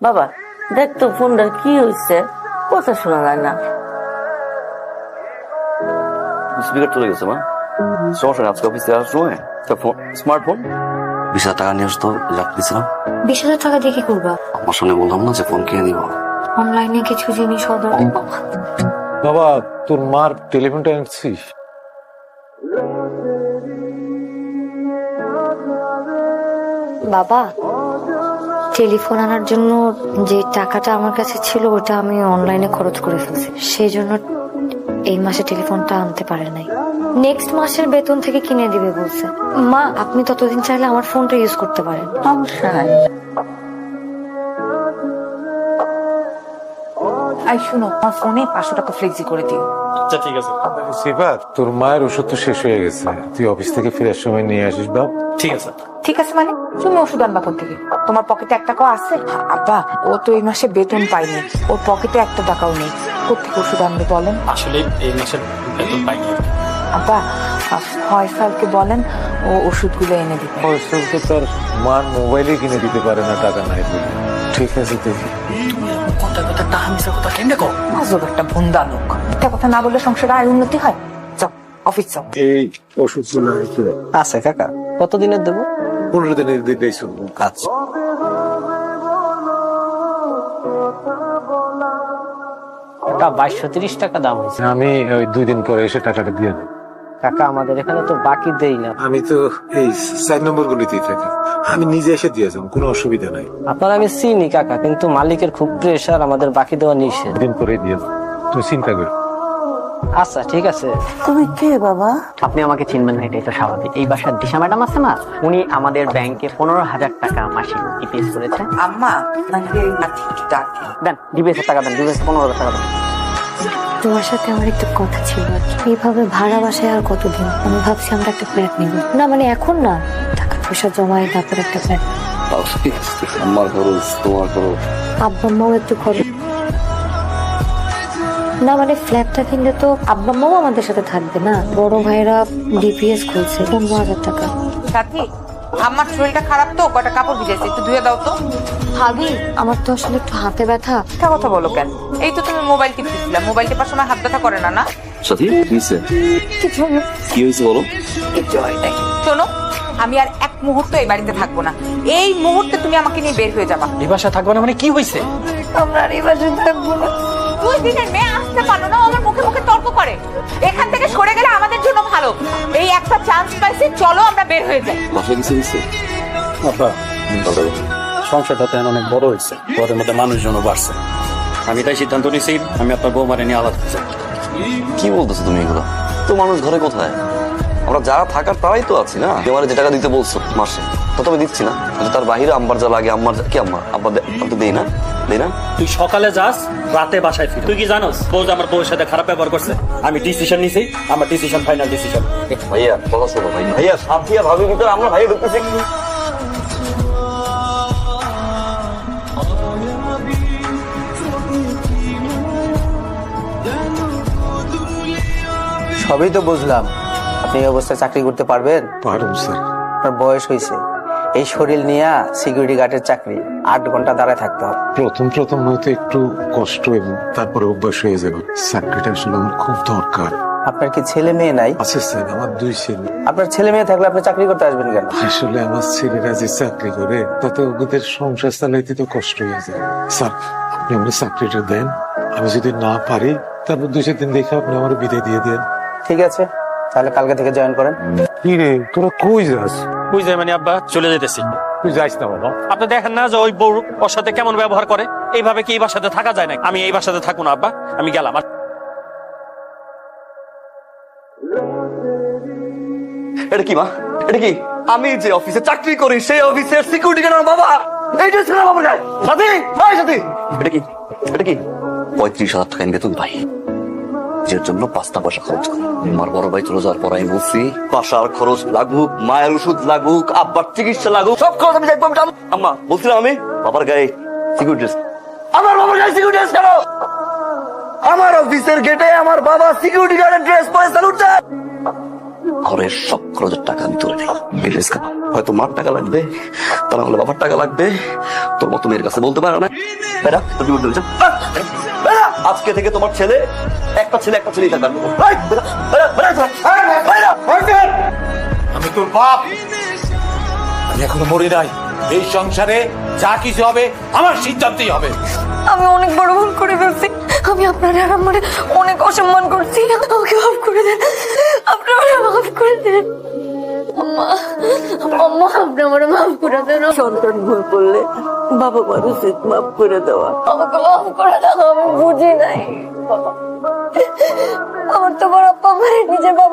বাবা দেখ তো ফোনটার কি হয়েছে, কথা শোনা যায় না। স্পিকার চলে গেছে মা, সমস্যা নেই। আজকে অফিসে আসার সময় স্মার্টফোন 20,000 টাকা নিয়ে আসতো, লাগতেছিলাম। 20,000 টাকা দিয়ে কি করবা? আমার সঙ্গে বললাম না যে ফোন কিনে দিব। অনলাইনে কিছু জিনিস অর্ডার। বাবা তোর মার টেলিফোনটা আনছিস? বাবা, টেলিফোন আনার জন্য যে টাকাটা আমার কাছে ছিল ওটা আমি অনলাইনে খরচ করে ফেলছি, সেই জন্য এই মাসে টেলিফোনটা আনতে পারে নাই। নেক্সট মাসের বেতন থেকে কিনে দিবে বলছে। মা, আপনি ততদিন চাইলে আমার ফোনটা ইউজ করতে পারেন। সমস্যা নাই। আই শুনো, আমার ফোনে 500 টাকা ফ্লেক্সি করে দিও। আচ্ছা ঠিক আছে। সিফাত, তোর মায়ের ওষুধ তো শেষ হয়ে গেছে, তুই অফিস থেকে ফেরার সময় নিয়ে আসিস বাপ। ঠিক আছে। ঠিক আছে মানে তুমি ওষুধ আনবা কোথা থেকে? তোমার পকেটে 1 টাকাও আছে? আব্বা, ও তো এই মাসে বেতন পাইনি, ওর পকেটে 1 টাকাও নেই, কোথেকে ওষুধ আনবে বলেন? আসলে এই মাসের বেতন পাইনি। আব্বা, ফয়সালকে বলেন ও ওষুধগুলো এনে দিবে। ফয়সাল তো তার মার মোবাইলে কিনে দিতে পারে না, টাকা নাই বলে। ঠিক আছে দেখি। কথা কথা টাকা মিশা কথা কেমনে কও? আজব একটা ভুন্দা লোক, একটা কথা না বললে সংসারে আয় উন্নতি হয়? যাও অফিস যাও। এই ওষুধগুলো আছে কাকা, কতদিনের দেবো? 15 দিনের দিতেই শুনবো। আচ্ছা। ওটা 2230 টাকা দাম হয়েছে। আমি ওই 2 দিন পরে এসে টাকাটা দিয়ে দেবো। কাকা আমাদের এখানে তো বাকি দেই না। আমি তো এই 4 নম্বর গুলিতেই থাকি, আমি নিজে এসে দিয়ে যাবো, কোনো অসুবিধা নাই। আপনার আমি চিনি কাকা, কিন্তু মালিকের খুব প্রেশার, আমাদের বাকি দেওয়া নিষেধ। দিন পরে দিয়ে দেবো, তুমি চিন্তা করো। আচ্ছা ঠিক আছে। তুমি কে বাবা? আপনি আমাকে চিনবেন না, এটাই তো স্বাভাবিক। এই বাসার দিশা ম্যাডাম আছে না, উনি আমাদের ব্যাংকে 15,000 টাকা মাসিক ইপিএস করেছে। আম্মা নাকি ডাক দেন ডিবিএস টাকা দেন, ডিবিএস 15,000 টাকা দেন। তোমার সাথে আমার একটু কথা ছিল আর কি। এইভাবে ভাড়া বাসায় আর কতদিন? আমি ভাবছি আমরা একটা ফ্ল্যাট নিব। না মানে এখন না, টাকা পয়সা জমায় তারপর একটা ফ্ল্যাট। আমার খরচ, তোমার খরচ। আব্বা আম্মাও একটু খরচ। না মানে ফ্ল্যাটটা কিনলে তো আব্বা আম্মাও আমাদের সাথে থাকবে না। বড় ভাইরা ডিপিএস খুলছে 15,000 টাকা। সাথী, আমার শরীরটা খারাপ তো, কটা কাপড় ভিজেছে, একটু ধুয়ে দাও তো। ভাবি, আমার তো আসলে একটু হাতে ব্যথা। মিথ্যা কথা বলো কেন? এই তো তুমি মোবাইল টিপতেছিলা, মোবাইল টিপার সময় হাত ব্যথা করে না? না সাথী কি হয়েছে? কিছু না। কি হয়েছে বলো? কিছু হয় নাই। শোনো, আমি আর 1 মুহূর্ত এই বাড়িতে থাকবো না। এই মুহূর্তে তুমি আমাকে নিয়ে বের হয়ে যাবা। এই বাসা থাকবে না মানে কি হয়েছে? আমরা আর এই বাসায় থাকবো না। 2 দিনের মেয়ে আসতে পারো না, আমার মুখে মুখে তর্ক করে। এখান থেকে সরে গেলে আমাদের জন্য ভালো। এই একটা চান্স পাইছি, চলো আমরা বের হয়ে যাই। বাসায় কিছু হয়েছে? বাবা, সংসারটা তো অনেক বড় হয়েছে, ঘরের মধ্যে মানুষজনও বাড়ছে। আমি তাই সিদ্ধান্ত নিয়েছি আমি আপনার বৌমারে নিয়ে আলাদা হতে চাই। কি বলতেছো তুমি এগুলো? তো মানুষ ঘরে কোথায়? আমরা যারা থাকার তারাই তো আছি না। তোমার যে টাকা দিতে বলছো মাসে, তা তো আমি দিচ্ছি না। তার বাহিরে আম্বার যা লাগে, আম্মার কি আম্মা আব্বা তো দেই না, দেই না। তুই সকালে যাস, রাতে বাসায় ফির। তুই কি জানোস বউ যে আমার বউয়ের সাথে খারাপ ব্যবহার করছে? আমি ডিসিশন নিয়েছি, আমার ডিসিশন ফাইনাল ডিসিশন। ভাইয়া কথা শোনো, ভাইয়া সাথিয়া ভাবির ভিতরে আমরা ভাইয়া ঢুকতেছি। সবই তো বুঝলাম, আপনি এই অবস্থায় চাকরি করতে পারবেন? পারুম স্যার। আপনার বয়স হয়েছে, এই শরীর নিয়ে সিকিউরিটি গার্ডের চাকরি 8 ঘন্টা দাঁড়ায় থাকতে হবে। প্রথম হয়তো একটু কষ্ট এবং তারপরে অভ্যাস হয়ে যাবে। চাকরিটা আসলে আমার খুব দরকার। আপনার কি ছেলে মেয়ে নাই? আছে স্যার, আমার 2 ছেলে। আপনার ছেলে মেয়ে থাকলে আপনি চাকরি করতে আসবেন কেন? আসলে আমার ছেলেরা যে চাকরি করে তাতে ওদের সংসার চালাইতে তো কষ্ট হয়ে যায়। স্যার আপনি আমার চাকরিটা দেন, আমি যদি না পারি তারপর 2-4 দিন দেখে আপনি আমার বিদায় দিয়ে দেন। ঠিক আছে, তাহলে কালকে থেকে জয়েন করেন। কি রে, তোরা কই যাস? বুঝ যায় মানে আব্বা, চলে যেতেছি। তুই যাইস না বাবা। আপনি দেখেন না যে ওই বউ ওর সাথে কেমন ব্যবহার করে? এইভাবে কি এই বাসাতে থাকা যায় না? আমি এই বাসাতে থাকবো না আব্বা, আমি গেলাম। এটা কি মা? এটা কি? আমি যে অফিসে চাকরি করি সেই অফিসের সিকিউরিটি গার্ড বাবা। এইটা ছিল বাবা যায়। সাথী, ভাই সাথী। এটা কি? এটা কি? 35,000 টাকা বেতন পাই, যে জন্য 5টা পয়সা খরচ করি। আমার বড় ভাই চলে যাওয়ার পর আমি বলছি বাসার খরচ লাগুক, মায়ের ওষুধ লাগুক, আব্বার চিকিৎসা লাগুক, সব খরচ আমি দেখবো। আম্মা বলছিলাম আমি বাবার গায়ে সিকিউরিটি, আমার বাবার গায়ে সিকিউরিটি কেন? আমার অফিসের গেটে আমার বাবা সিকিউরিটি গার্ডের ড্রেস পরে স্যালুট দেয়। ঘরের সব খরচের টাকা আমি তুলে নেই। এই ড্রেস খাবো, হয়তো মার টাকা লাগবে, তা না হলে বাবার টাকা লাগবে, তোর মতো মেয়ের কাছে বলতে পারো না। বেটা, তুই বলতে চাও? বেটা, আজকে থেকে তোমার ছেলে একটা ছেলেই থাকবে। এই, বেটা, বেটা, বেটা, বেটা, বেটা। আমি তোর বাপ, আমি এখনো মরি নাই। এই সংসারে যা কিছু হবে আমার সিদ্ধান্তই হবে। আমি অনেক বড় ভুল করে ফেলছি। আমি আপনার আর আমার অনেক অসম্মান করছি। আমাকে মাফ করে দেন, আপনি আমাকে মাফ করে দেন। আম্মা, আম্মা, আপনি আমার মাফ করে দেন। সন্তান ভুল করলে বাবা মার উচিত মাফ করে দেওয়া। আমাকে মাফ করে দাও, আমি বুঝি নাই। আমার তো বড় আব্বা আমার নিজের বাবা